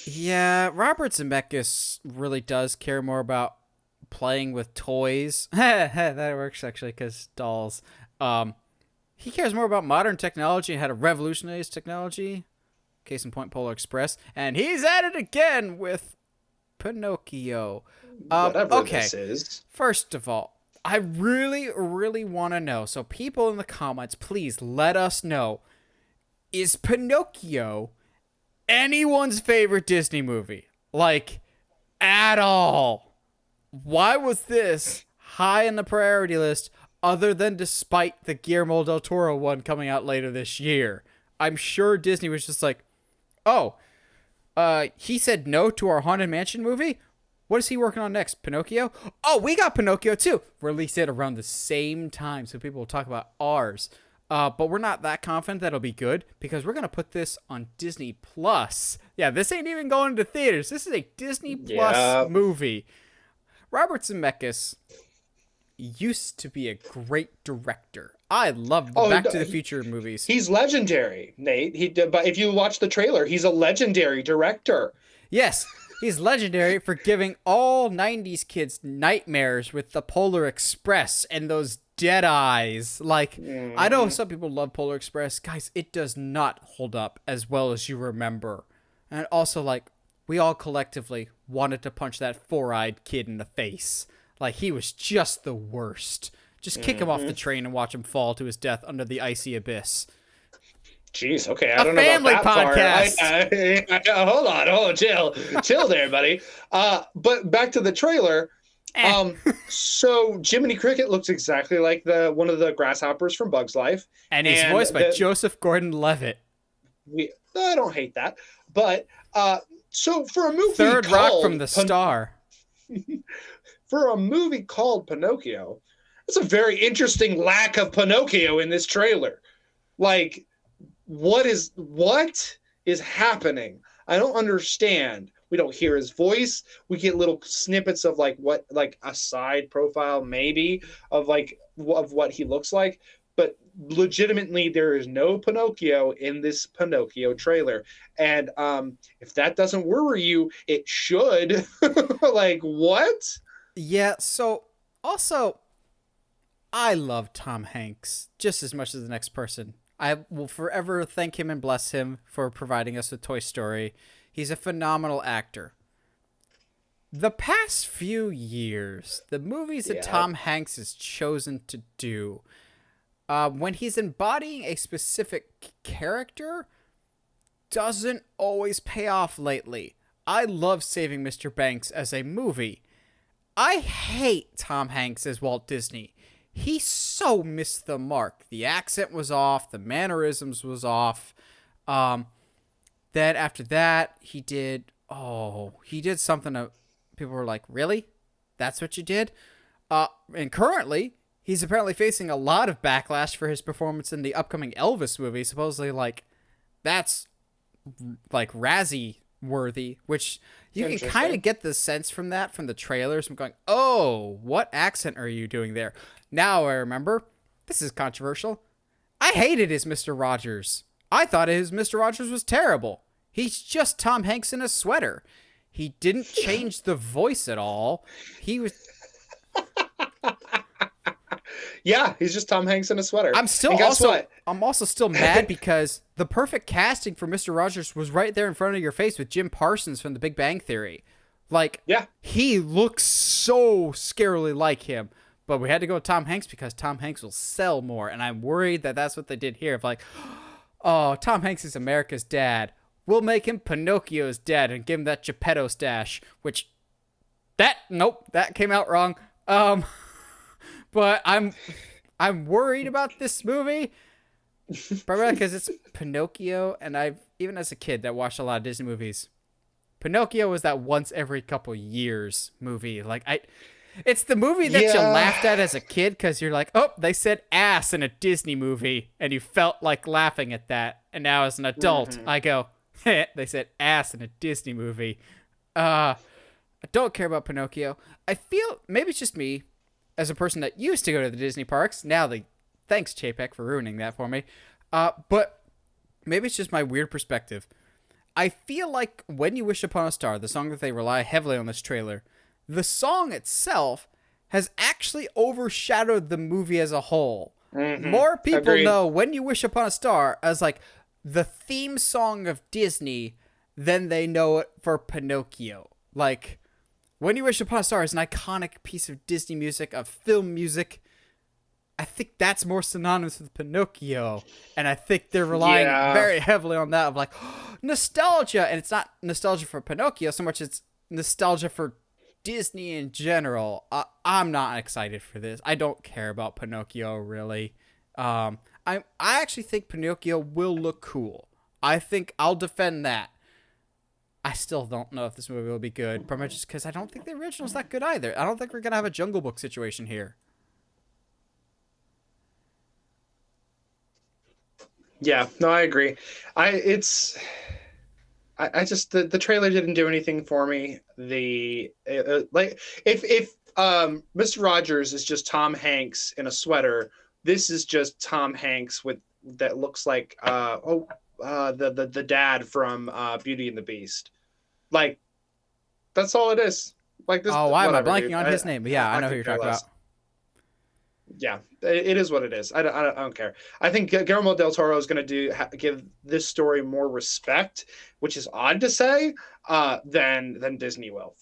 Yeah, Robert Zemeckis really does care more about playing with toys. That works actually because dolls. Um, he cares more about modern technology and how to revolutionize technology. Case in point, Polar Express, and he's at it again with Pinocchio. Whatever Okay, this is. first of all, I really, really want to know. So, people in the comments, please let us know: is Pinocchio anyone's favorite Disney movie? Like, at all? Why was this high in the priority list other than despite the Guillermo del Toro one coming out later this year? I'm sure Disney was just like, oh, he said no to our Haunted Mansion movie? What is he working on next? Pinocchio? Oh, we got Pinocchio too. Release it around the same time so people will talk about ours. But we're not that confident that'll be good because we're gonna put this on Disney Plus. Yeah, this ain't even going to theaters. This is a Disney Plus Yeah. movie. Robert Zemeckis used to be a great director. I love the Oh, Back no, to the Future movies. he's legendary, Nate. He did, but if you watch the trailer, he's a legendary director. Yes, he's legendary for giving all 90s kids nightmares with the Polar Express and those dead eyes. Like, I know Mhm. some people love Polar Express. Guys, it does not hold up as well as you remember. And also, like, we all collectively wanted to punch that four-eyed kid in the face. Like, he was just the worst. Just kick him off the Mhm. train and watch him fall to his death under the icy abyss. Jeez, okay, I A don't know about family that part. podcast! Hold on, chill there, buddy. But back to the trailer. Eh. So Jiminy Cricket looks exactly like the one of the grasshoppers from Bug's Life, And he's and voiced by Joseph Gordon-Levitt. we I don't hate that, but so for a movie Third rock from called the star. Pinocchio, it's a very interesting lack of Pinocchio in this trailer. Like, what is happening? I don't understand. We don't hear his voice. We get little snippets of like a side profile maybe of what he looks like, but legitimately there is no Pinocchio in this Pinocchio trailer. And if that doesn't worry you, it should. Like, what? Yeah, so also, I love Tom Hanks just as much as the next person. I will forever thank him and bless him for providing us with Toy Story. He's a phenomenal actor. The past few years, the movies that Yeah. Tom Hanks has chosen to do, when he's embodying a specific character, doesn't always pay off lately. I love Saving Mr. Banks as a movie. I hate Tom Hanks as Walt Disney. He so missed the mark. The accent was off. The mannerisms was off. Um, then after that, he did something that people were like, really? That's what you did? And currently, he's apparently facing a lot of backlash for his performance in the upcoming Elvis movie. Supposedly, like, that's like Razzie worthy, which you can kind Interesting. of get the sense from that from the trailers. I'm going, oh, what accent are you doing there? Now I remember. This is controversial. I hated his Mr. Rogers. I thought his Mr. Rogers was terrible. He's just Tom Hanks in a sweater. He didn't change the voice at all. He was. Yeah, he's just Tom Hanks in a sweater. I'm still And guess also. what? I'm also still mad because the perfect casting for Mr. Rogers was right there in front of your face with Jim Parsons from The Big Bang Theory. Like, Yeah. he looks so scarily like him. But we had to go with Tom Hanks because Tom Hanks will sell more. And I'm worried that that's what they did here. Of like, oh, Tom Hanks is America's dad. We'll make him Pinocchio's dad and give him that Geppetto stash. Which, nope, that came out wrong. But I'm worried about this movie. Probably because it's Pinocchio. And I've, even as a kid that watched a lot of Disney movies, Pinocchio was that once every couple years movie. It's the movie that you Yeah. laughed at as a kid because you're like, oh, they said ass in a Disney movie, and you felt like laughing at that. And now as an adult, I go, they said ass in a Disney movie. I don't care about Pinocchio. I feel maybe it's just me, as a person that used to go to the Disney parks. Now thanks Chapek for ruining that for me. But maybe it's just my weird perspective. I feel like When You Wish Upon a Star, the song that they rely heavily on this trailer, the song itself has actually overshadowed the movie as a whole. More people Agreed. know When You Wish Upon a Star as like the theme song of Disney than they know it for Pinocchio. Like, When You Wish Upon a Star is an iconic piece of Disney music, of film music. I think that's more synonymous with Pinocchio, and I think they're relying Yeah. very heavily on that of like nostalgia, and it's not nostalgia for Pinocchio so much it's nostalgia for Disney in general. I'm not excited for this. I don't care about Pinocchio really. I actually think Pinocchio will look cool. I think I'll defend that. I still don't know if this movie will be good, pretty much just because I don't think the original's that good either. I don't think we're gonna have a Jungle Book situation here. Yeah, no, I agree. I just the trailer didn't do anything for me. Like if Mr. Rogers is just Tom Hanks in a sweater, this is just Tom Hanks with that looks like the dad from Beauty and the Beast. Like that's all it is. Like this, Oh, why am I whatever, dude. blanking on his name? But yeah, I know who could you're care talking about. less. Yeah, it is what it is. I don't care. I think Guillermo del Toro is going to give this story more respect, which is odd to say, than Disney will.